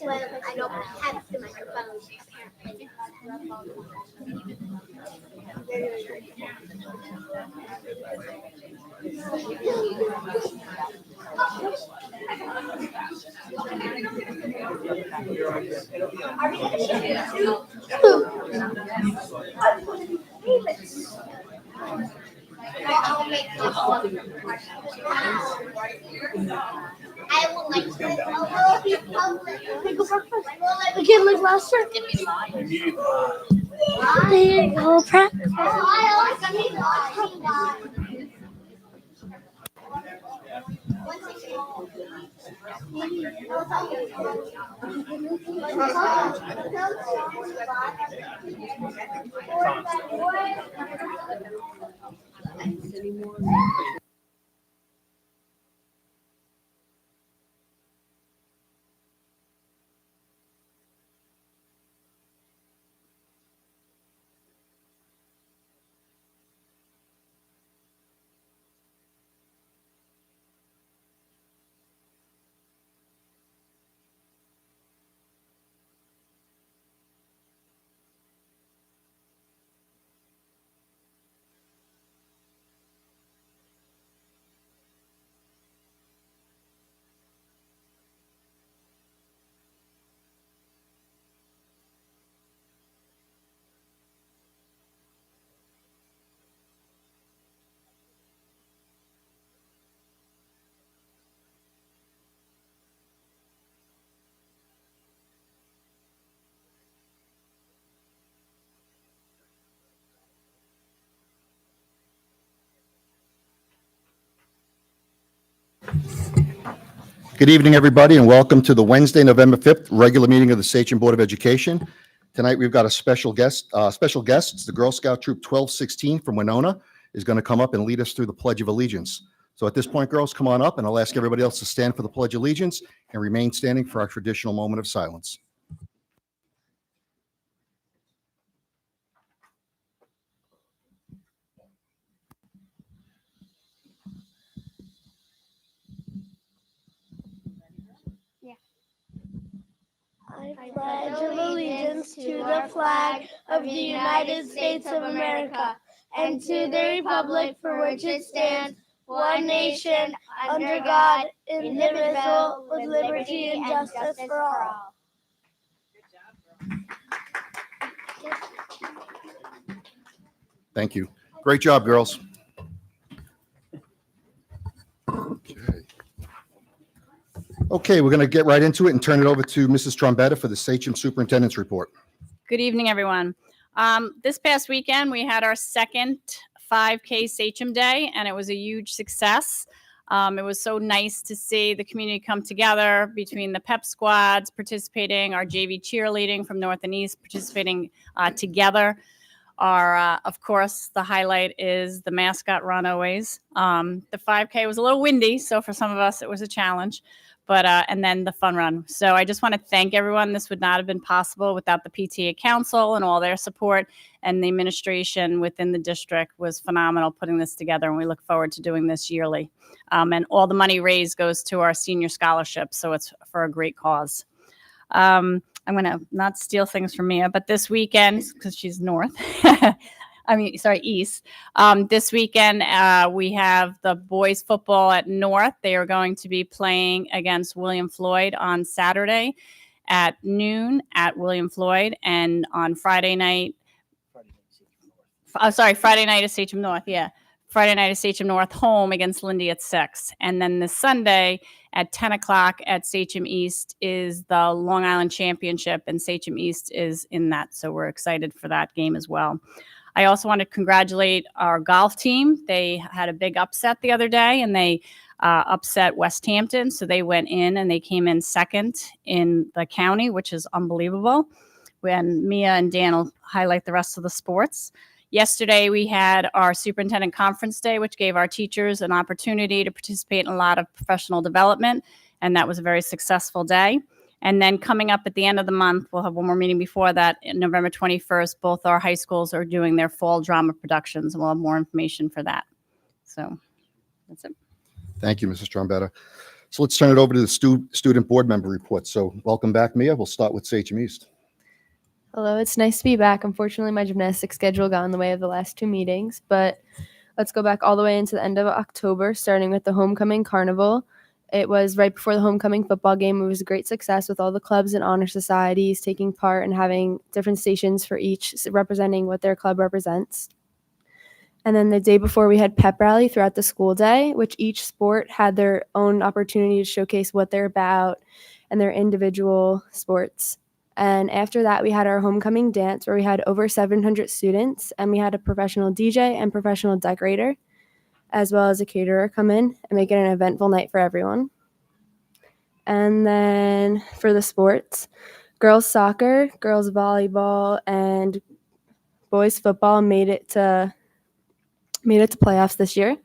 Well, I don't have the microphone, apparently. I'll make this one. I will like it. I will be public. Hey, go breakfast. Again, like last year. There you go, prep. I also need the Good evening, everybody, and welcome to the Wednesday, November 5th regular meeting of the Sachem Board of Education. Tonight, we've got a special guest. The Girl Scout Troop 1216 from Winona is going to come up and lead us through the Pledge of Allegiance. So at this point, girls, come on up, and I'll ask everybody else to stand for the Pledge of Allegiance and remain standing for our traditional moment of silence. I pledge allegiance to the flag of the United States of America and to the republic for which it stands, one nation, under God, indivisible, with liberty and justice for all. Thank you. Great job, girls. Okay, we're going to get right into it and turn it over to Mrs. Trombetta for the Sachem Superintendent's report. Good evening, everyone. This past weekend, we had our second 5K Sachem Day, and it was a huge success. It was so nice to see the community come together between the pep squads participating, our JV cheerleading from North and East participating together. Of course, the highlight is the mascot run always. The 5K was a little windy, so for some of us, it was a challenge. But and then the fun run. So I just want to thank everyone. This would not have been possible without the PTA Council and all their support, and the administration within the district was phenomenal putting this together, and we look forward to doing this yearly. And all the money raised goes to our senior scholarship, so it's for a great cause. I'm going to not steal things from Mia, but this weekend, because she's north, east. This weekend, we have the boys football at North. They are going to be playing against William Floyd on Saturday at noon at William Floyd. And on Friday night is Sachem North. Yeah. Friday night is Sachem North home against Lindy at 6. And then this Sunday at 10 o'clock at Sachem East is the Long Island Championship, and Sachem East is in that. So we're excited for that game as well. I also want to congratulate our golf team. They had a big upset the other day, and they upset West Hampton. So they went in and they came in second in the county, which is unbelievable. When Mia and Dan will highlight the rest of the sports. Yesterday, we had our superintendent conference day, which gave our teachers an opportunity to participate in a lot of professional development. And that was a very successful day. And then coming up at the end of the month, we'll have one more meeting before that. November 21st, both our high schools are doing their fall drama productions, and we'll have more information for that. So that's it. Thank you, Mrs. Trombetta. So let's turn it over to the student board member report. So welcome back, Mia. We'll start with Sachem East. Hello, it's nice to be back. Unfortunately, my gymnastics schedule got in the way of the last 2 meetings, but let's go back all the way into the end of October, starting with the homecoming carnival. It was right before the homecoming football game. It was a great success with all the clubs and honor societies taking part and having different stations for each representing what their club represents. And then the day before, we had pep rally throughout the school day, which each sport had their own opportunity to showcase what they're about and their individual sports. And after that, we had our homecoming dance where we had over 700 students, and we had a professional DJ and professional decorator, as well as a caterer come in and make it an eventful night for everyone. And then for the sports, girls soccer, girls volleyball, and boys football made it to playoffs this year.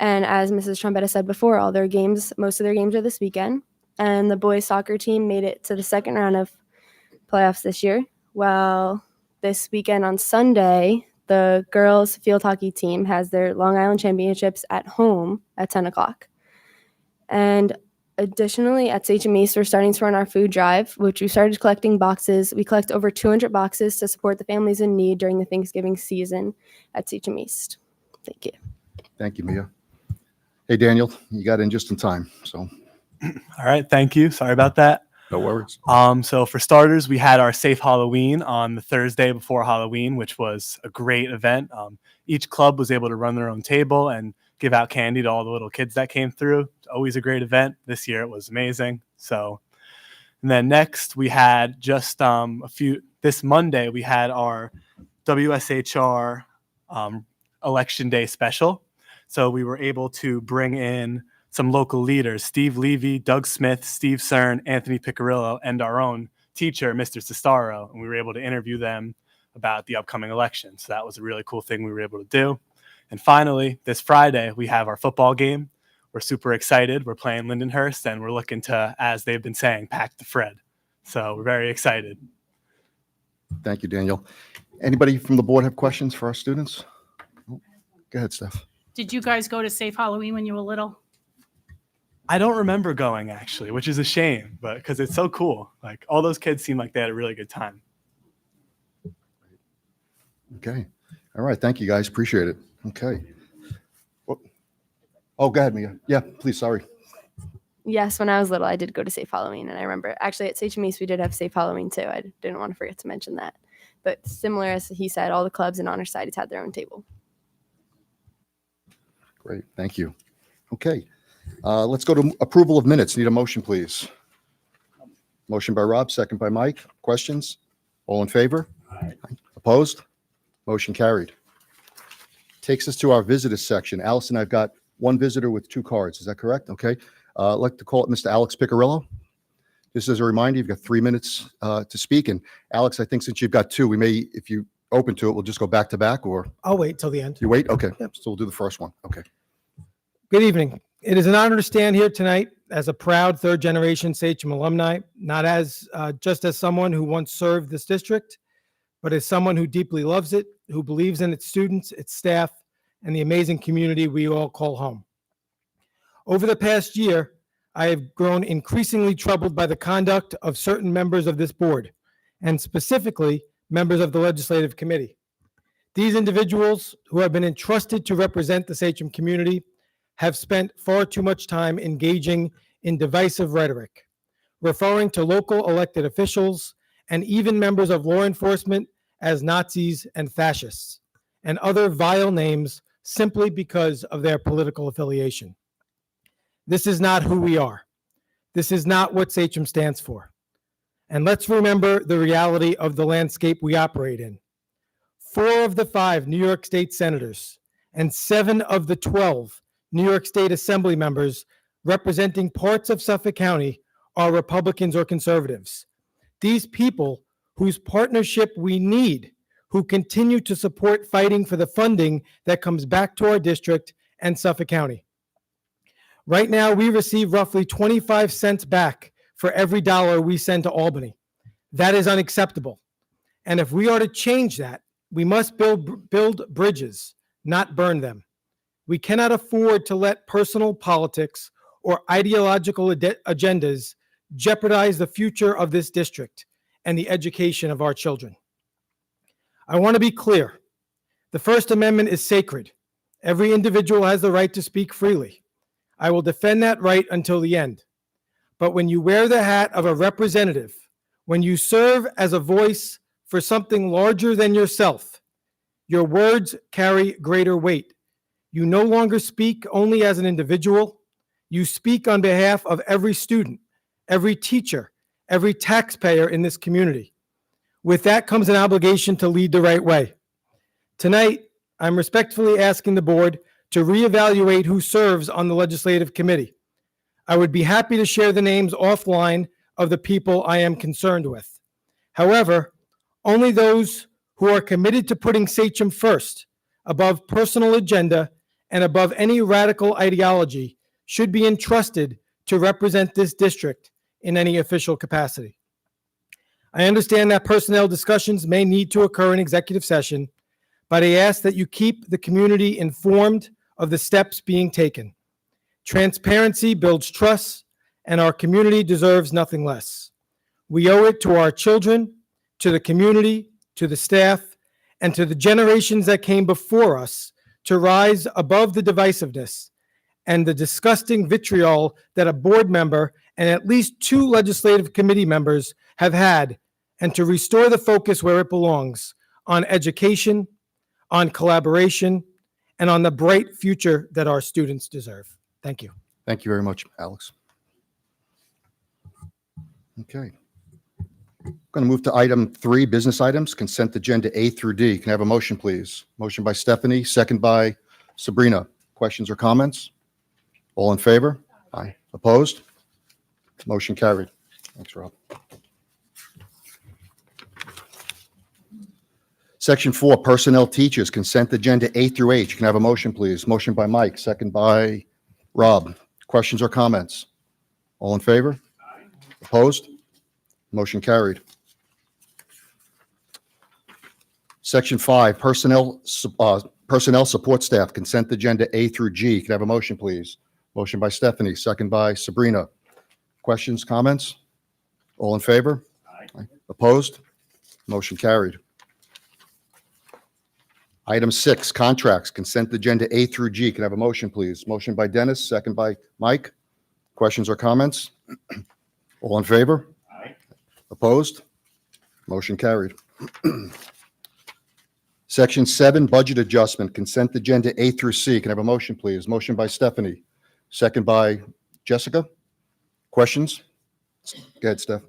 And as Mrs. Trombetta said before, most of their games are this weekend. And the boys soccer team made it to the second round of playoffs this year. Well, this weekend on Sunday, the girls field hockey team has their Long Island Championships at home at 10 o'clock. And additionally, at Sachem East, we're starting to run our food drive, which we started collecting boxes. We collect over 200 boxes to support the families in need during the Thanksgiving season at Sachem East. Thank you. Thank you, Mia. Hey, Daniel, you got in just in time, so. All right, thank you. Sorry about that. No worries. So for starters, we had our Safe Halloween on the Thursday before Halloween, which was a great event. Each club was able to run their own table and give out candy to all the little kids that came through. It's always a great event. This year it was amazing. And then next we had just this Monday, we had our WSHR Election Day special. So we were able to bring in some local leaders, Steve Levy, Doug Smith, Steve Cern, Anthony Piccarillo, and our own teacher, Mr. Sestaro. And we were able to interview them about the upcoming election. So that was a really cool thing we were able to do. And finally, this Friday, we have our football game. We're super excited. We're playing Lindenhurst, and we're looking to, as they've been saying, pack the Fred. So we're very excited. Thank you, Daniel. Anybody from the board have questions for our students? Go ahead, Steph. Did you guys go to Safe Halloween when you were little? I don't remember going, actually, which is a shame, but because it's so cool. Like, all those kids seemed like they had a really good time. Okay. All right. Thank you, guys. Appreciate it. Okay. Oh, go ahead, Mia. Yeah, please. Sorry. Yes, when I was little, I did go to Safe Halloween, and I remember actually at Sachem East we did have Safe Halloween too. I didn't want to forget to mention that. But similar as he said, all the clubs and honor societies had their own table. Great. Thank you. Okay. Let's go to approval of minutes. Need a motion, please. Motion by Rob, second by Mike. Questions? All in favor? Aye. Opposed? Motion carried. Takes us to our visitors section. Allison, I've got one visitor with 2 cards. Is that correct? Okay. I'd like to call it Mr. Alex Piccarillo. Just as a reminder, you've got 3 minutes to speak. And Alex, I think since you've got 2, we may, if you open to it, we'll just go back to back, or I'll wait till the end. you wait? Okay. Yep. So we'll do the first one. Okay. Good evening. It is an honor to stand here tonight as a proud third-generation Sachem alumni, not as just as someone who once served this district, but as someone who deeply loves it, who believes in its students, its staff, and the amazing community we all call home. Over the past year, I have grown increasingly troubled by the conduct of certain members of this board, and specifically members of the Legislative Committee. These individuals who have been entrusted to represent the Sachem community have spent far too much time engaging in divisive rhetoric, referring to local elected officials and even members of law enforcement as Nazis and fascists, and other vile names simply because of their political affiliation. This is not who we are. This is not what Sachem stands for. And let's remember the reality of the landscape we operate in. 4 of the 5 New York State senators and 7 of the 12 New York State Assembly members representing parts of Suffolk County are Republicans or conservatives. These people whose partnership we need, who continue to support fighting for the funding that comes back to our district and Suffolk County. Right now, we receive roughly 25 cents back for every dollar we send to Albany. That is unacceptable. And if we are to change that, we must build bridges, not burn them. We cannot afford to let personal politics or ideological agendas jeopardize the future of this district and the education of our children. I want to be clear. The First Amendment is sacred. Every individual has the right to speak freely. I will defend that right until the end. But when you wear the hat of a representative, when you serve as a voice for something larger than yourself, your words carry greater weight. You no longer speak only as an individual. You speak on behalf of every student, every teacher, every taxpayer in this community. With that comes an obligation to lead the right way. Tonight, I'm respectfully asking the board to reevaluate who serves on the legislative committee. I would be happy to share the names offline of the people I am concerned with. However, only those who are committed to putting Sachem first, above personal agenda and above any radical ideology, should be entrusted to represent this district in any official capacity. I understand that personnel discussions may need to occur in executive session, but I ask that you keep the community informed of the steps being taken. Transparency builds trust, and our community deserves nothing less. We owe it to our children, to the community, to the staff, and to the generations that came before us to rise above the divisiveness and the disgusting vitriol that a board member and at least 2 legislative committee members have had, and to restore the focus where it belongs, on education, on collaboration, and on the bright future that our students deserve. Thank you. Thank you very much, Alex. Okay. Going to move to item 3, business items, consent agenda A through D. Can I have a motion, please? Motion by Stephanie, second by Sabrina. Questions or comments? All in favor? Aye. Opposed? Motion carried. Thanks, Rob. Section 4, personnel teachers, consent agenda A through H. Can I have a motion, please? Motion by Mike, second by Rob. Questions or comments? All in favor? Opposed? Motion carried. Section 5, personnel support staff, consent agenda A through G. Can I have a motion, please? Motion by Stephanie, second by Sabrina. Questions, comments? All in favor? Aye. Opposed? Motion carried. Item 6, contracts, consent agenda A through G. Can I have a motion, please? Motion by Dennis, second by Mike. Questions or comments? All in favor? Aye. Opposed? Motion carried. Section 7, budget adjustment, consent agenda A through C. Can I have a motion, please? Motion by Stephanie, second by Jessica. Questions? Go ahead, Steph.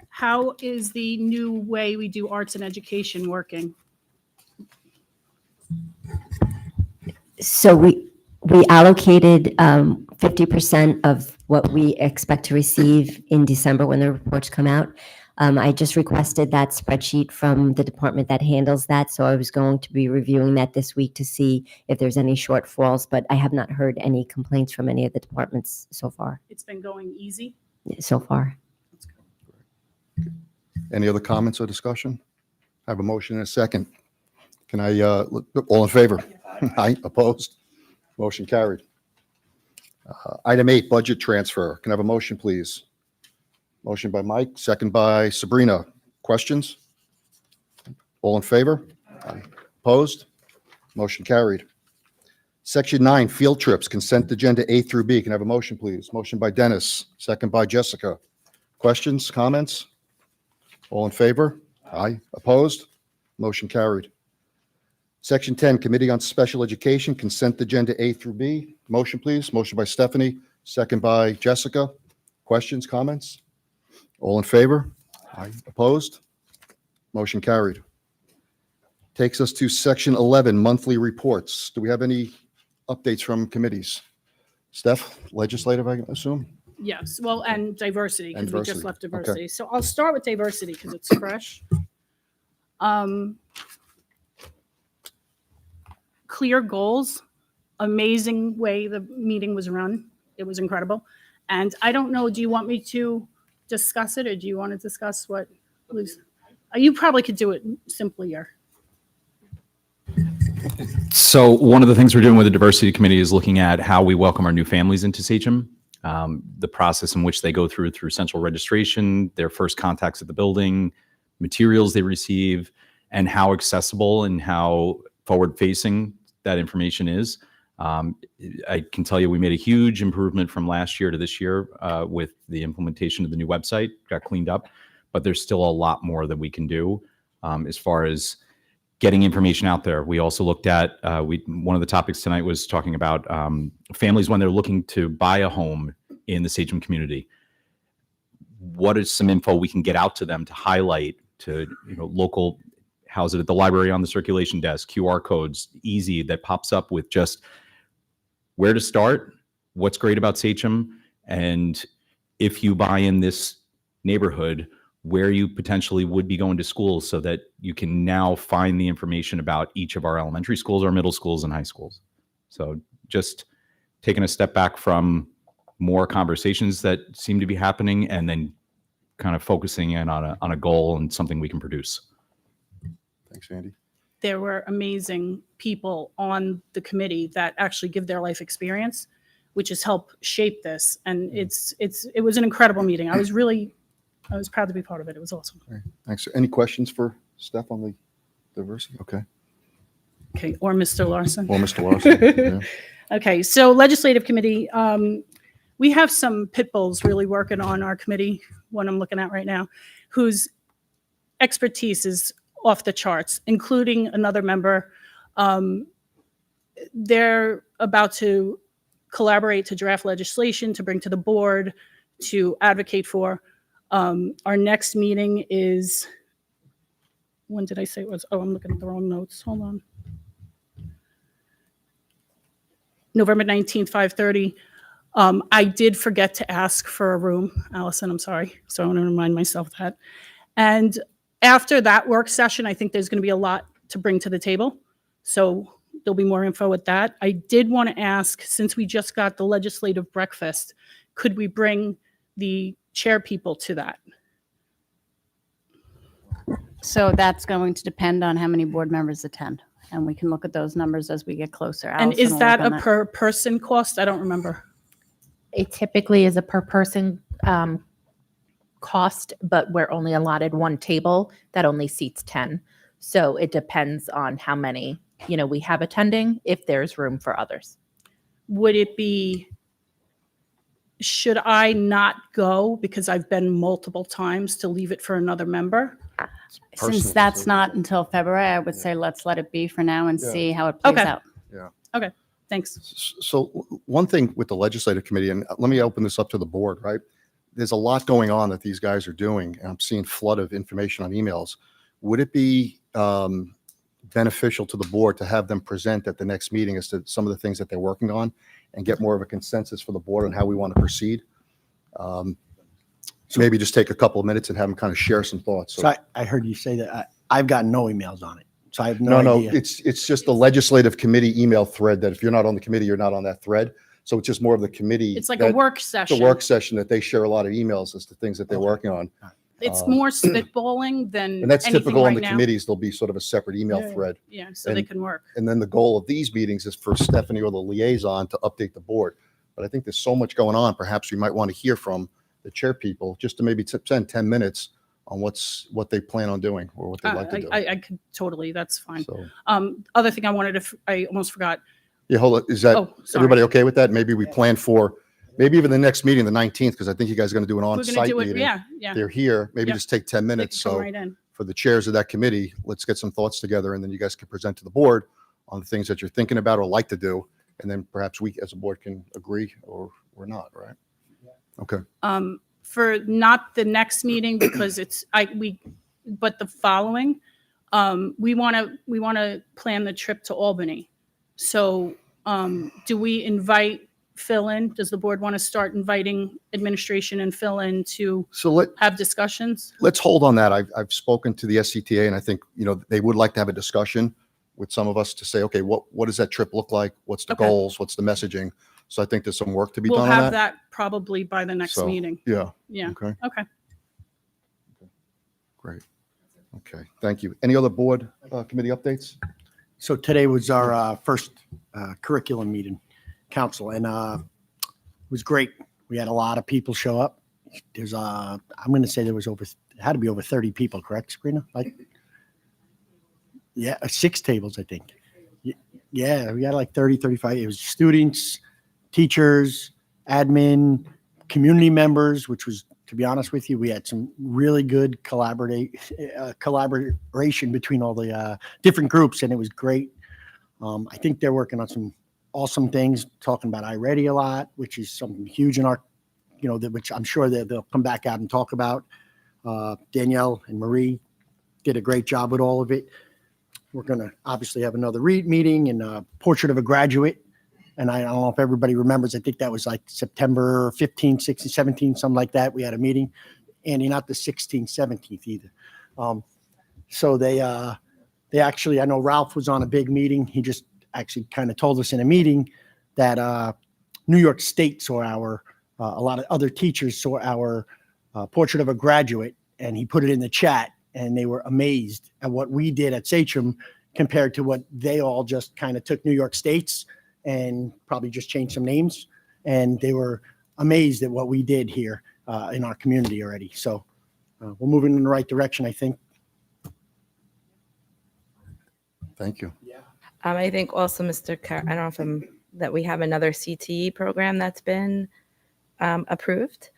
How is the new way we do arts and education working? So we allocated 50% of what we expect to receive in December when the reports come out. I just requested that spreadsheet from the department that handles that, so I was going to be reviewing that this week to see if there's any shortfalls, but I have not heard any complaints from any of the departments so far. It's been going easy. So far. Any other comments or discussion? I have a motion and a second. Can I, all in favor? Aye. Opposed? Motion carried. Item 8, budget transfer. Can I have a motion, please? Motion by Mike, second by Sabrina. Questions? All in favor? Aye. Opposed? Motion carried. Section 9, field trips, consent agenda A through B. Can I have a motion, please? Motion by Dennis, second by Jessica. Questions, comments? All in favor? Aye. Opposed? Motion carried. Section 10, Committee on Special Education, consent agenda A through B. Motion, please. Motion by Stephanie, second by Jessica. Questions, comments? All in favor? Aye. Opposed? Motion carried. Takes us to Section 11, monthly reports. Do we have any updates from committees? Steph, legislative, I assume? Yes, well, and diversity, because we just Diversity. left Okay. diversity. So I'll start with diversity because it's fresh. Clear goals, amazing way the meeting was run. It was incredible. And I don't know, do you want me to discuss it, or do you want to discuss what was? You probably could do it simpler. So one of the things we're doing with the diversity committee is looking at how we welcome our new families into Sachem. The process in which they go through central registration, their first contacts at the building, materials they receive, and how accessible and how forward-facing that information is. I can tell you we made a huge improvement from last year to this year with the implementation of the new website, got cleaned up, but there's still a lot more that we can do as far as getting information out there. We also looked at, one of the topics tonight was talking about families when they're looking to buy a home in the Sachem community. What is some info we can get out to them to highlight to local, how's it at the library on the circulation desk, QR codes, easy, that pops up with just where to start, what's great about Sachem, and if you buy in this neighborhood, where you potentially would be going to school, so that you can now find the information about each of our elementary schools, our middle schools, and high schools. So just taking a step back from more conversations that seem to be happening and then kind of focusing in on a goal and something we can produce. Thanks, Andy. There were amazing people on the committee that actually give their life experience, which has helped shape this. And it was an incredible meeting. I was proud to be part of it. It was awesome. All right, thanks. Any questions for Steph on the diversity? Okay. Okay, or Mr. Larson. Well, Mr. Larson. Yeah. Okay, so legislative committee, we have some pit bulls really working on our committee, one I'm looking at right now, whose expertise is off the charts, including another member. They're about to collaborate to draft legislation to bring to the board to advocate for. Our next meeting is, when did I say it was? Oh, I'm looking at the wrong notes. Hold on. November 19th, 5:30. I did forget to ask for a room, Allison, I'm sorry. So I want to remind myself of that. And after that work session, I think there's going to be a lot to bring to the table. So there'll be more info with that. I did want to ask, since we just got the legislative breakfast, could we bring the chair people to that? So that's going to depend on how many board members attend, and we can look at those numbers as we get closer. And Allison is will that work on a per person cost? I don't remember. It typically is a per person cost, but we're only allotted one table that only seats 10. So it depends on how many, we have attending, if there's room for others. Would it be, should I not go because I've been multiple times to leave it for another member? Since that's not until February, I would say let's let it be for now and see how it plays Okay. out. Yeah. Okay, thanks. So one thing with the legislative committee, and let me open this up to the board, right? There's a lot going on that these guys are doing, and I'm seeing flood of information on emails. Would it be beneficial to the board to have them present at the next meeting as to some of the things that they're working on and get more of a consensus for the board on how we want to proceed? So maybe just take a couple of minutes and have them kind of share some thoughts. So I heard you say that. I've got no emails on it. So I have no idea. It's just the legislative committee email thread that if you're not on the committee, you're not on that thread. So it's just more of the committee. It's like a work It's session. a work session that they share a lot of emails as to things that they're working on. It's more spitballing than And that's anything typical on right the now. committees. There'll be sort of a separate email thread. Yeah, so they And- can work. And then the goal of these meetings is for Stephanie or the liaison to update the board. But I think there's so much going on. Perhaps we might want to hear from the chair people just to maybe spend 10 minutes on what they plan on doing or what they'd like to do. I could totally, that's fine. So, Other thing I wanted to, I almost forgot. yeah, hold on. Is that Oh, sorry. everybody okay with that? Maybe we plan for maybe even the next meeting, the 19th, because I think you guys are going to do an We're going to on-site do it, meeting. yeah. They're here. Maybe Yep. just take 10 They minutes. can come So right in. for the chairs of that committee, let's get some thoughts together, and then you guys can present to the board on the things that you're thinking about or like to do, and then perhaps we as a board can agree or not, right? Okay. For not the next meeting because but the following, we want to plan the trip to Albany. So do we invite fill in? Does the board want to start inviting administration and fill in to have discussions? Let's hold on that. I've spoken to the SCTA, and I think, they would like to have a discussion with some of us to say, okay, what does that trip look like? What's the Okay. goals? What's the messaging? So I think there's some work to be We'll done have on that. that probably by the next So, meeting. Yeah. Yeah. Okay. Okay. Great. Okay. Thank you. Any other board committee updates? So today was our first curriculum meeting, council, and it was great. We had a lot of people show up. There's I'm going to say there was had to be over 30 people, correct, Sabrina? Like, yeah, 6 tables, I think. Yeah, we got like 30, 35. It was students, teachers, admin, community members, which was, to be honest with you, we had some really good collaboration between all the different groups, and it was great. I think they're working on some awesome things, talking about iReady a lot, which is something huge in our, which I'm sure that they'll come back out and talk about. Danielle and Marie did a great job with all of it. We're going to obviously have another meeting and a portrait of a graduate. And I don't know if everybody remembers, I think that was like September 15th, 16th, 17th, something like that. We had a meeting. Andy, not the 16th, 17th either. So they actually, I know Ralph was on a big meeting. He just actually kind of told us in a meeting that New York State saw a lot of other teachers saw our portrait of a graduate, and he put it in the chat, and they were amazed at what we did at Sachem compared to what they all just kind of took New York State's and probably just changed some names. And they were amazed at what we did here in our community already. So we're moving in the right direction, I think. Thank you. I think also, I don't know if that we have another CTE program that's been approved.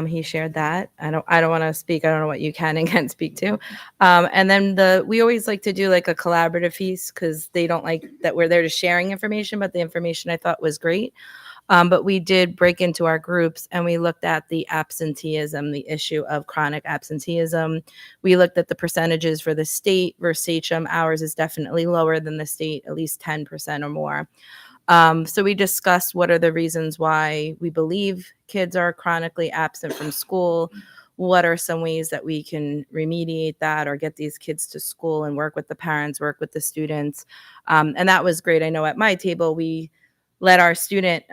He shared that. I don't want to speak. I don't know what you can and can't speak to. And then we always like to do like a collaborative piece because they don't like that we're there to sharing information, but the information I thought was great. But we did break into our groups and we looked at the absenteeism, the issue of chronic absenteeism. We looked at the percentages for the state versus Sachem. Ours is definitely lower than the state, at least 10% or more. So we discussed what are the reasons why we believe kids are chronically absent from school. What are some ways that we can remediate that or get these kids to school and work with the parents, work with the students. And that was great. I know at my table, we let our student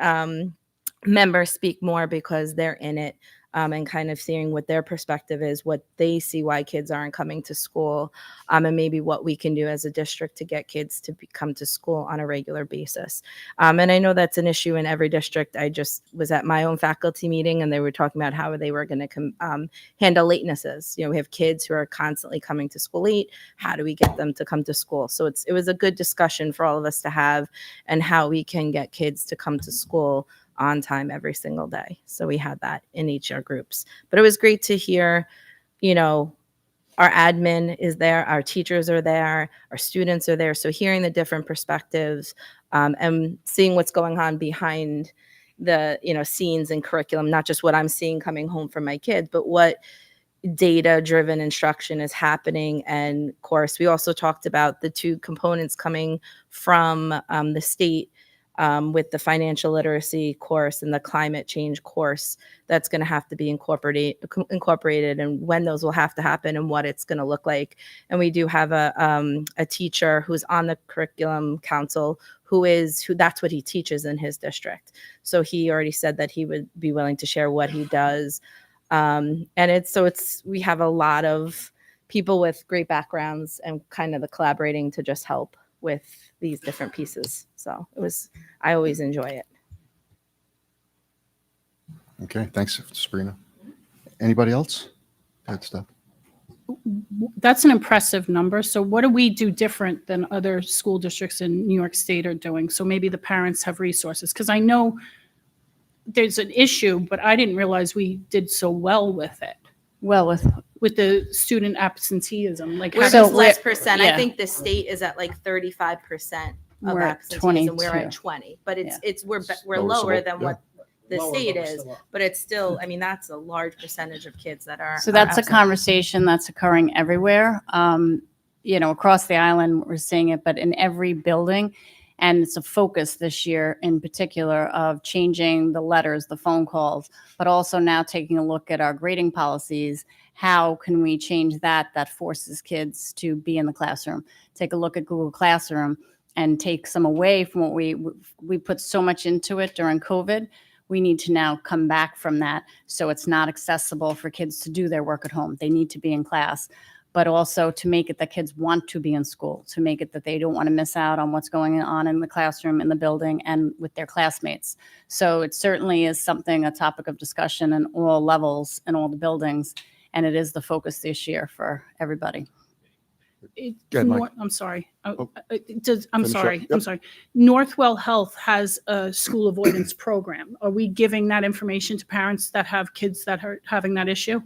members speak more because they're in it. And kind of seeing what their perspective is, what they see why kids aren't coming to school, and maybe what we can do as a district to get kids to come to school on a regular basis. And I know that's an issue in every district. I just was at my own faculty meeting and they were talking about how they were going to handle latenesses. We have kids who are constantly coming to school late. How do we get them to come to school? So it was a good discussion for all of us to have and how we can get kids to come to school on time every single day. So we had that in each of our groups. But it was great to hear, our admin is there, our teachers are there, our students are there. So hearing the different perspectives and seeing what's going on behind the, scenes and curriculum, not just what I'm seeing coming home from my kids, but what data-driven instruction is happening. And of course, we also talked about the 2 components coming from the state with the financial literacy course and the climate change course that's going to have to be incorporated and when those will have to happen and what it's going to look like. And we do have a teacher who's on the curriculum council who that's what he teaches in his district. So he already said that he would be willing to share what he does. And we have a lot of people with great backgrounds and kind of the collaborating to just help with these different pieces. So I always enjoy it. Okay, thanks, Sabrina. Anybody else? Good stuff. That's an impressive number. So what do we do different than other school districts in New York State are doing? So maybe the parents have resources, because I know there's an issue, but I didn't realize we did so well with it. Well, With the student absenteeism, like We're having just less percent. yeah. I think the state is at like 35% of We're at absenteeism. We're 22. at 20, but we're Lower, lower so than yeah. what the Lower, state but is, still up. but it's still, that's a large percentage of kids that are. So that's a absent. conversation that's occurring everywhere. Across the island, we're seeing it, but in every building. And it's a focus this year in particular of changing the letters, the phone calls, but also now taking a look at our grading policies. How can we change that forces kids to be in the classroom? Take a look at Google Classroom and take some away from what we put so much into it during COVID. We need to now come back from that so it's not accessible for kids to do their work at home. They need to be in class. but also to make it that kids want to be in school, to make it that they don't want to miss out on what's going on in the classroom, in the building, and with their classmates. So it certainly is something, a topic of discussion in all levels, in all the buildings, and it is the focus this year for everybody. Go ahead, Mike. I'm sorry. Oh. I'm Finish up. sorry. Yep. I'm sorry. Northwell Health has a school avoidance program. Are we giving that information to parents that have kids that are having that issue?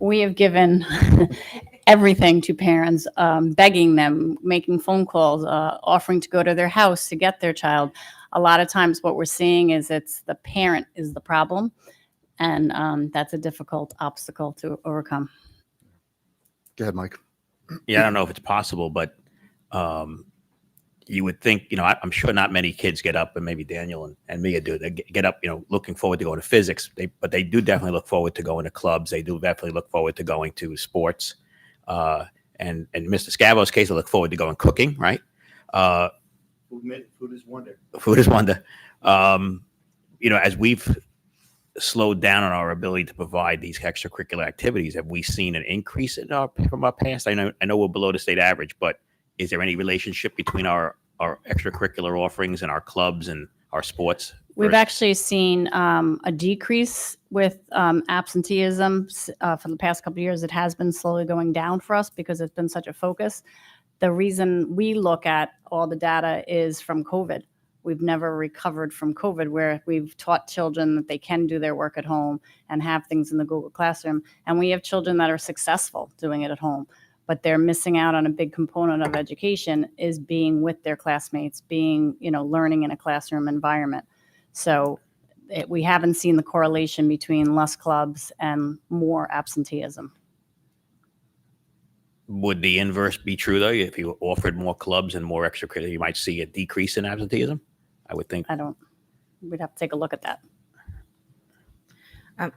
We have given everything to parents, begging them, making phone calls, offering to go to their house to get their child. A lot of times what we're seeing is it's the parent is the problem, and that's a difficult obstacle to overcome. Go ahead, Mike. Yeah, I don't know if it's possible, but you would think, I'm sure not many kids get up, and maybe Daniel and Mia do. They get up, looking forward to going to physics. But they do definitely look forward to going to clubs. They do definitely look forward to going to sports. And in Mr. Scavo's case, they look forward to going cooking, right? Food is wonder. Food is wonder. As we've slowed down on our ability to provide these extracurricular activities, have we seen an increase from our past? I know we're below the state average, but is there any relationship between our extracurricular offerings and our clubs and our sports? We've actually seen a decrease with absenteeism for the past couple of years. It has been slowly going down for us because it's been such a focus. The reason we look at all the data is from COVID. We've never recovered from COVID, where we've taught children that they can do their work at home and have things in the Google Classroom. And we have children that are successful doing it at home, but they're missing out on a big component of education is being with their classmates, being, learning in a classroom environment. So we haven't seen the correlation between less clubs and more absenteeism. Would the inverse be true, though? If you offered more clubs and more extracurricular, you might see a decrease in absenteeism? I would think. We'd have to take a look at that.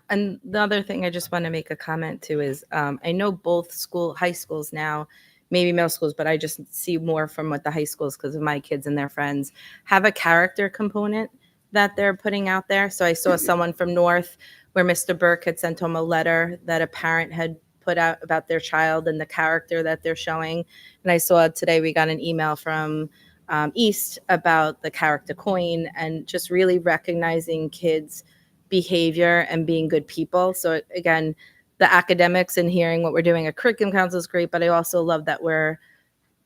And the other thing I just want to make a comment to is I know both high schools now, maybe middle schools, but I just see more from what the high schools, because of my kids and their friends, have a character component that they're putting out there. So I saw someone from North where Mr. Burke had sent home a letter that a parent had put out about their child and the character that they're showing. And I saw today we got an email from East about the character coin and just really recognizing kids' behavior and being good people. So again, the academics and hearing what we're doing at Curriculum Council is great, but I also love that we're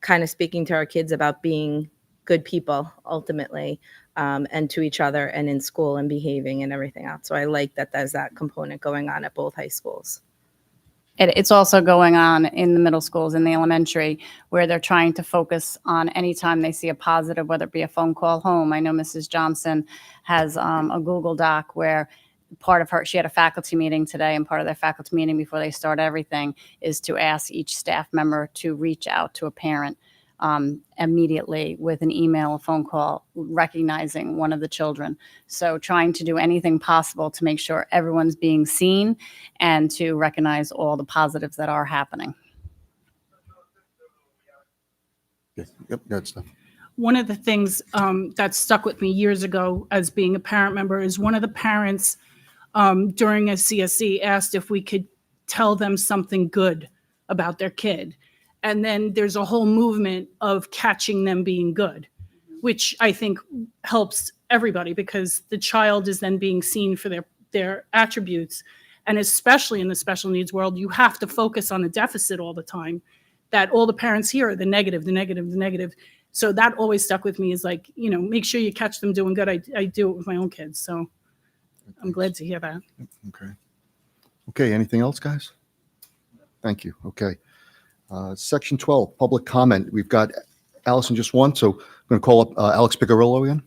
kind of speaking to our kids about being good people ultimately, and to each other and in school and behaving and everything else. So I like that there's that component going on at both high schools. It's also going on in the middle schools, in the elementary, where they're trying to focus on any time they see a positive, whether it be a phone call home. I know Mrs. Johnson has a Google Doc where she had a faculty meeting today, and part of their faculty meeting before they start everything is to ask each staff member to reach out to a parent immediately with an email, a phone call, recognizing one of the children. So trying to do anything possible to make sure everyone's being seen and to recognize all the positives that are happening. Yep, good stuff. One of the things that stuck with me years ago as being a parent member is one of the parents during a CSE asked if we could tell them something good about their kid. And then there's a whole movement of catching them being good, which I think helps everybody because the child is then being seen for their attributes. And especially in the special needs world, you have to focus on the deficit all the time, that all the parents hear are the negative, the negative, the negative. So that always stuck with me is like, make sure you catch them doing good. I do it with my own kids. So I'm glad to hear that. Okay. Anything else, guys? Thank you. Okay. Section 12, public comment. We've got Allison just one, so I'm going to call up Alex Picarillo again.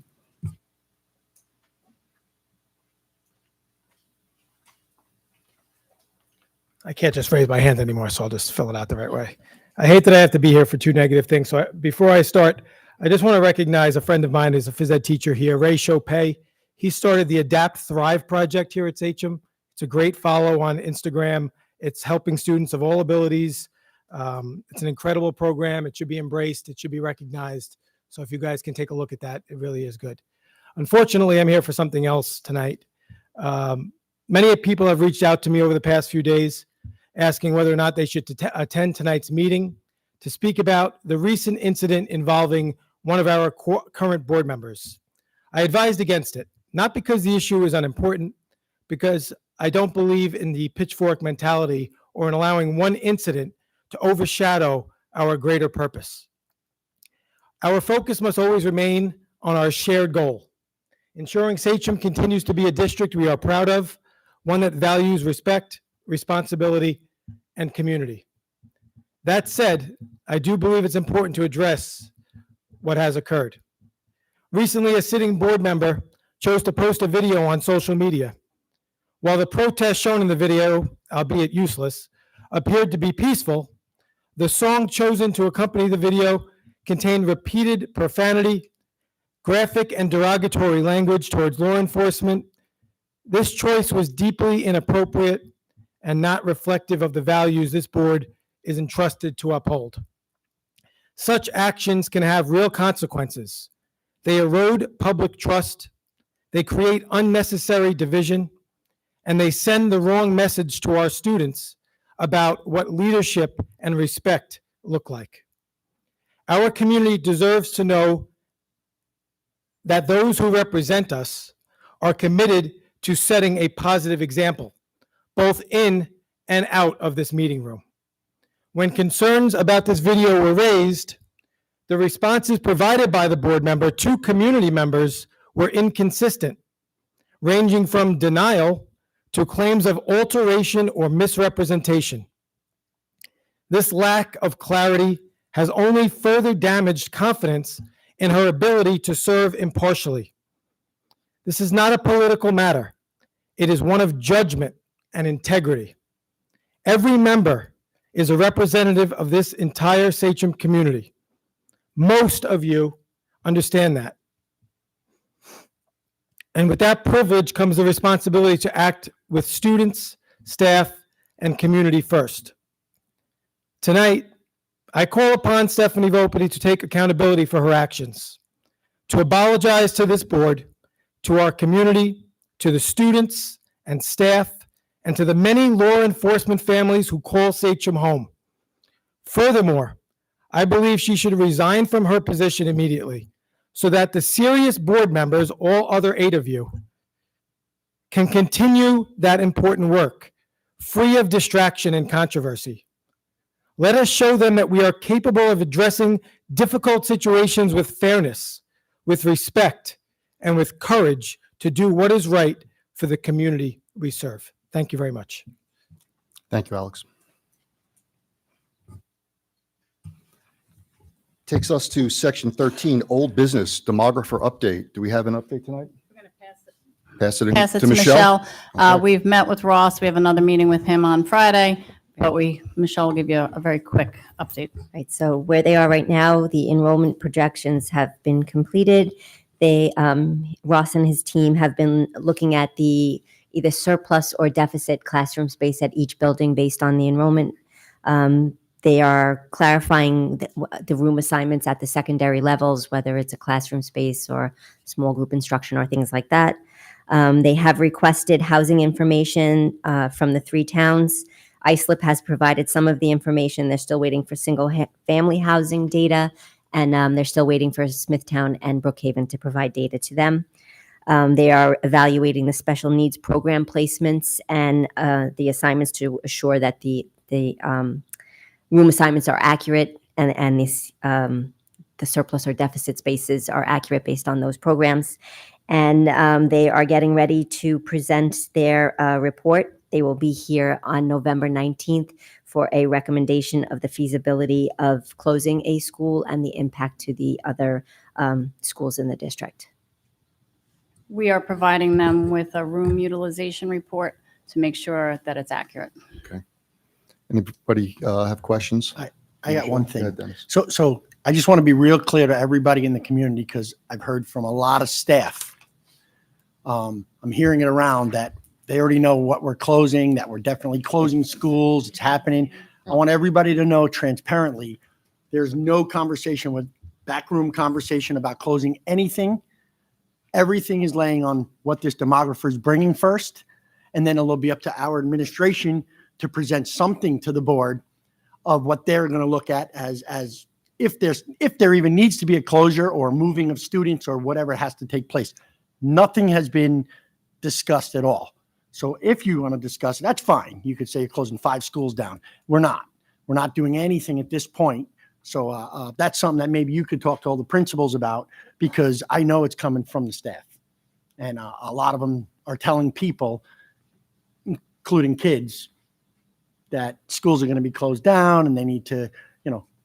I can't just raise my hand anymore, so I'll just fill it out the right way. I hate that I have to be here for two negative things. So before I start, I just want to recognize a friend of mine who's a phys ed teacher here, Ray Chopay. He started the Adapt Thrive project here at Sachem. It's a great follow on Instagram. It's helping students of all abilities. It's an incredible program. It should be embraced. It should be recognized. So if you guys can take a look at that, it really is good. Unfortunately, I'm here for something else tonight. Many people have reached out to me over the past few days asking whether or not they should attend tonight's meeting to speak about the recent incident involving one of our current board members. I advised against it, not because the issue is unimportant, because I don't believe in the pitchfork mentality or in allowing one incident to overshadow our greater purpose. Our focus must always remain on our shared goal, ensuring Sachem continues to be a district we are proud of, one that values respect, responsibility, and community. That said, I do believe it's important to address what has occurred. Recently, a sitting board member chose to post a video on social media. While the protest shown in the video, albeit useless, appeared to be peaceful, the song chosen to accompany the video contained repeated profanity, graphic and derogatory language towards law enforcement. This choice was deeply inappropriate and not reflective of the values this board is entrusted to uphold. Such actions can have real consequences. They erode public trust, they create unnecessary division, and they send the wrong message to our students about what leadership and respect look like. Our community deserves to know that those who represent us are committed to setting a positive example, both in and out of this meeting room. When concerns about this video were raised, the responses provided by the board member to community members were inconsistent, ranging from denial to claims of alteration or misrepresentation. This lack of clarity has only further damaged confidence in her ability to serve impartially. This is not a political matter. It is one of judgment and integrity. Every member is a representative of this entire Sachem community. Most of you understand that. And with that privilege comes the responsibility to act with students, staff, and community first. Tonight, I call upon Stephanie Volpity to take accountability for her actions, to apologize to this board, to our community, to the students and staff, and to the many law enforcement families who call Sachem home. Furthermore, I believe she should resign from her position immediately so that the serious board members, all other 8 of you, can continue that important work, free of distraction and controversy. Let us show them that we are capable of addressing difficult situations with fairness, with respect, and with courage to do what is right for the community we serve. Thank you very much. Thank you, Alex. Takes us to section 13, old business, demographer update. Do we have an update tonight? We're going to Pass it pass it to to Michelle. Michelle. Okay. We've met with Ross. We have another meeting with him on Friday, but Michelle will give you a very quick update. Right, so where they are right now, the enrollment projections have been completed. Ross and his team have been looking at the either surplus or deficit classroom space at each building based on the enrollment. They are clarifying the room assignments at the secondary levels, whether it's a classroom space or small group instruction or things like that. They have requested housing information from the 3 towns. ISLIP has provided some of the information. They're still waiting for single-family housing data, and they're still waiting for Smithtown and Brookhaven to provide data to them. They are evaluating the special needs program placements and the assignments to assure that the room assignments are accurate and the surplus or deficit spaces are accurate based on those programs. And they are getting ready to present their report. They will be here on November 19th for a recommendation of the feasibility of closing a school and the impact to the other schools in the district. We are providing them with a room utilization report to make sure that it's accurate. Okay. Anybody have questions? I got one thing. Go ahead, Dennis. So I just want to be real clear to everybody in the community, because I've heard from a lot of staff. I'm hearing it around that they already know what we're closing, that we're definitely closing schools. It's happening. I want everybody to know transparently, there's no backroom conversation about closing anything. Everything is laying on what this demographer is bringing first, and then it'll be up to our administration to present something to the board of what they're going to look at as if there even needs to be a closure or moving of students or whatever has to take place. Nothing has been discussed at all. So if you want to discuss it, that's fine. You could say you're closing 5 schools down. We're not. We're not doing anything at this point. So that's something that maybe you could talk to all the principals about, because I know it's coming from the staff. And a lot of them are telling people, including kids, that schools are going to be closed down and they need to,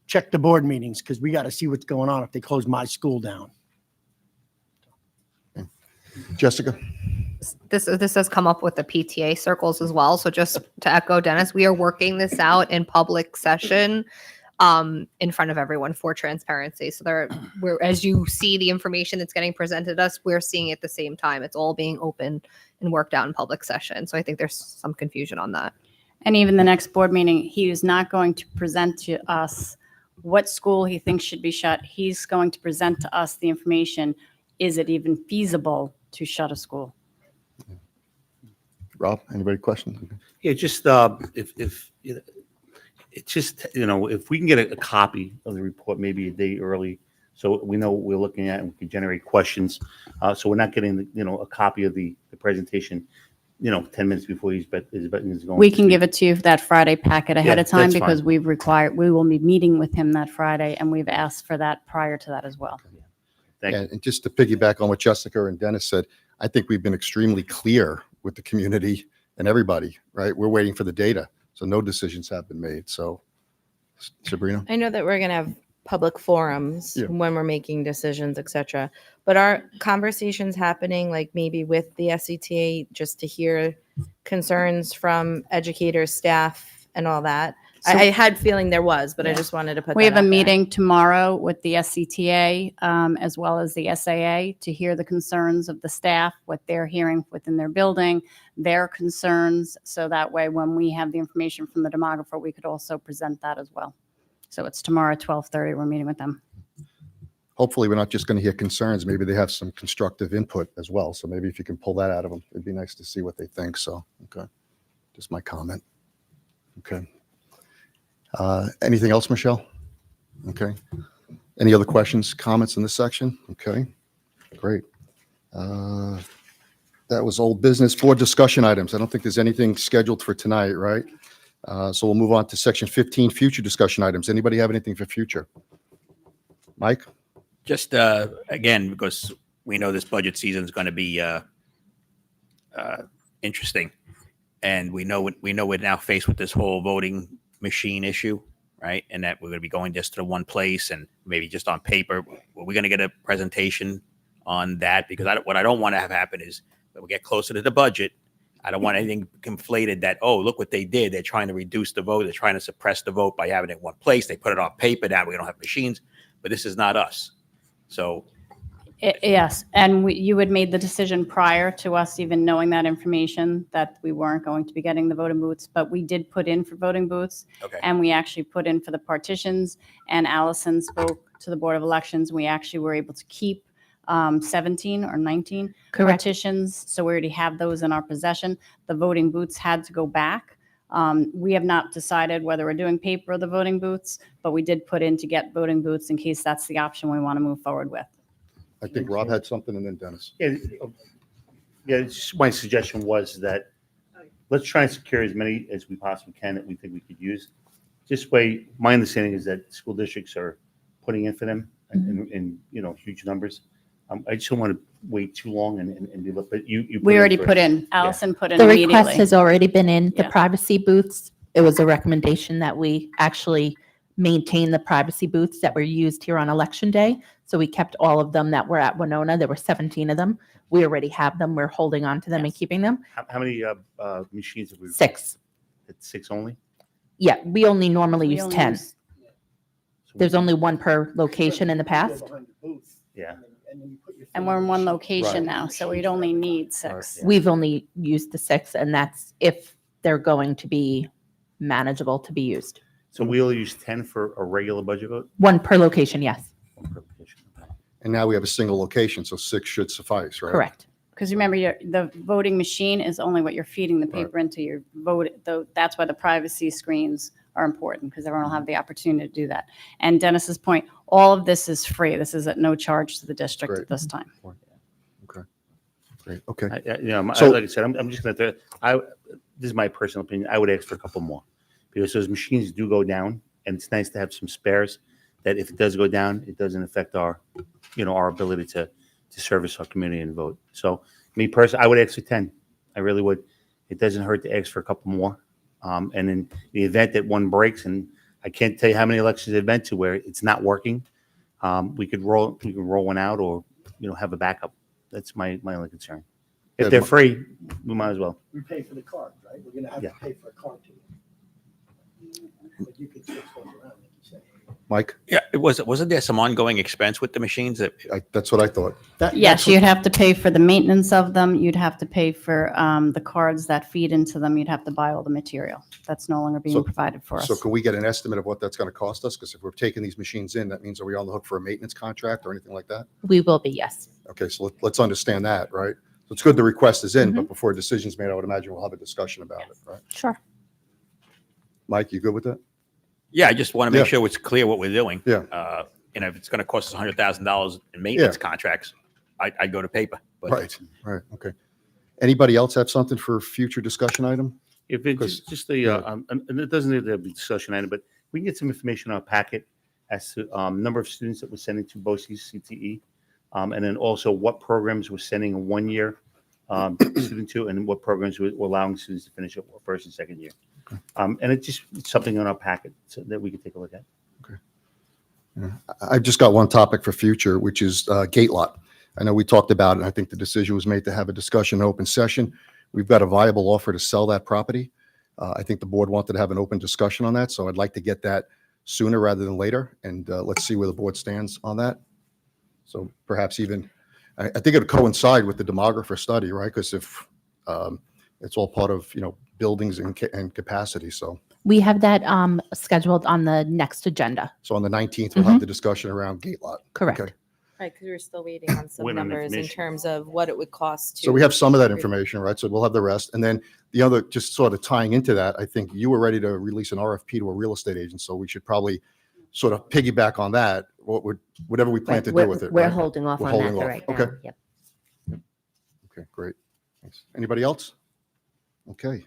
check the board meetings because we got to see what's going on if they close my school down. Jessica? This has come up with the PTA circles as well. So just to echo Dennis, we are working this out in public session in front of everyone for transparency. So we're, as you see the information that's getting presented to us, we're seeing it at the same time. It's all being open and worked out in public session. So I think there's some confusion on that. And even the next board meeting, he is not going to present to us what school he thinks should be shut. He's going to present to us the information. Is it even feasible to shut a school? Rob, anybody questions? Yeah, just if it's just, if we can get a copy of the report maybe a day early, so we know what we're looking at and we can generate questions. So we're not getting a copy of the presentation 10 minutes before he's going. We can give it to you that Friday packet ahead Yeah, of time that's because fine. we will be meeting with him that Friday, and we've asked for that prior to that as well. Thank you. And just to piggyback on what Jessica and Dennis said, I think we've been extremely clear with the community and everybody, right? We're waiting for the data. So no decisions have been made. So Sabrina? I know that we're going to have public forums Yeah. when we're making decisions, etc. But are conversations happening, like maybe with the SCTA, just to hear concerns from educators, staff, and all that? So- I had feeling there was, but I Yeah. just wanted to put We that have a out there. meeting tomorrow with the SCTA as well as the SAA to hear the concerns of the staff, what they're hearing within their building, their concerns. So that way, when we have the information from the demographer, we could also present that as well. So it's tomorrow at 12:30. We're meeting with them. Hopefully, we're not just going to hear concerns. Maybe they have some constructive input as well. So maybe if you can pull that out of them, it'd be nice to see what they think. So, okay. Just my comment. Okay. Anything else, Michelle? Okay. Any other questions, comments in this section? Okay, great. That was old business board discussion items. I don't think there's anything scheduled for tonight, right? So we'll move on to section 15, future discussion items. Anybody have anything for future? Mike? Just again, because we know this budget season is going to be interesting, and we know we're now faced with this whole voting machine issue, right? And that we're going to be going just to the one place and maybe just on paper. We're going to get a presentation on that, because what I don't want to have happen is when we get closer to the budget, I don't want anything conflated that, oh, look what they did. They're trying to reduce the vote. They're trying to suppress the vote by having it in one place. They put it on paper. Now we don't have machines, but this is not us. So Yes, and you had made the decision prior to us even knowing that information that we weren't going to be getting the voting booths, but we did put in for voting booths. Okay. And we actually put in for the partitions, and Allison spoke to the Board of Elections. We actually were able to keep 17 or 19 Correct. partitions, so we already have those in our possession. The voting booths had to go back. We have not decided whether we're doing paper or the voting booths, but we did put in to get voting booths in case that's the option we want to move forward with. I think Rob had something, and then Dennis. Yeah, my suggestion was that let's try and secure as many as we possibly can that we think we could use. This way, my understanding is that school districts are putting in for them in huge numbers. I just don't want to wait too long and be looked. But you We already first. put in, Yeah. Allison put in The immediately. request has already been in. The Yeah. privacy booths, it was a recommendation that we actually maintain the privacy booths that were used here on Election Day. So we kept all of them that were at Winona. There were 17 of them. We already have them. We're holding on to them and Yes. keeping them. How many machines have we? 6. It's 6 only. Yeah, we only normally We use only 10. use- There's only one per location in the past. Yeah. And we're in one location Right. now, so we'd only need 6. Yeah. We've only used the 6, and that's if they're going to be manageable to be used. So we'll use 10 for a regular budget vote. One per location, yes, One per location. And now we have a single location, so 6 should suffice, right? correct. Because remember, the voting machine is only what you're feeding the paper into your vote. Though that's why the privacy screens are important, because everyone will have the opportunity to do that. And Dennis's point, all of this is free. This is at no charge to the district Great. at this time. Okay. Great. Okay. So, like I said, I'm just going to, this is my personal opinion. I would ask for a couple more because those machines do go down, and it's nice to have some spares that if it does go down, it doesn't affect our, our ability to service our community and vote. So me personally, I would ask for 10. I really would. It doesn't hurt to ask for a couple more. And in the event that one breaks, and I can't tell you how many elections I've been to where it's not working, we could roll one out or, have a backup. That's my only concern. If they're free, we might as well. We pay for the cards, right? We're going to have to pay for a card too. But you could switch those around, like you said. Mike, Yeah, wasn't there some ongoing expense with the machines that that's what I thought. Yes, you'd have to pay for the maintenance of them. You'd have to pay for the cards that feed into them. You'd have to buy all the material. That's no longer being provided for us. So can we get an estimate of what that's going to cost us? Because if we're taking these machines in, that means are we on the hook for a maintenance contract or anything like that? We will be, yes. Okay, so let's understand that, right? So it's good the request is in, but before a decision's made, I would imagine we'll have a discussion about it, right? Sure. Mike, you good with that? Yeah, I just want to make sure it's clear what we're doing. Yeah. If it's going to cost us $100,000 in maintenance contracts, I'd go to paper. But Right. Okay. Anybody else have something for future discussion item? If it's just and it doesn't need to be a discussion item, but we can get some information in our packet as to number of students that we're sending to BOCES CTE, and then also what programs we're sending a 1 year student to, and what programs we're allowing students to finish up first and second year. And it's something on our packet so that we can take a look at. I've just got one topic for future, which is gate lot. I know we talked about it, and I think the decision was made to have a discussion in open session. We've got a viable offer to sell that property. I think the board wanted to have an open discussion on that, so I'd like to get that sooner rather than later, and let's see where the board stands on that. So perhaps even, I think it would coincide with the demographer study, right? Because if it's all part of, buildings and capacity, so. We have that scheduled on the next agenda. So on the 19th, we'll have the discussion around gate lot. Correct. Okay. Right, because we're still waiting on some Waiting on numbers in information. terms of what it would cost to. So we have some of that information, right? So we'll have the rest. And then the other, just sort of tying into that, I think you were ready to release an RFP to a real estate agent. So we should probably sort of piggyback on that, whatever we plan to do with it. We're right? holding off We're on holding that off. right now. Okay. Yep. Okay, great. Thanks. Anybody else? Okay.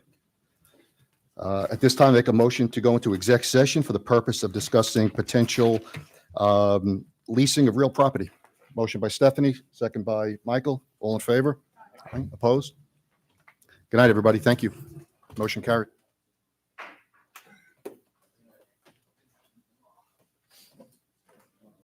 At this time, make a motion to go into exec session for the purpose of discussing potential leasing of real property. Motion by Stephanie, second by Michael. All in favor? Opposed? Good night, everybody. Thank you. Motion carried.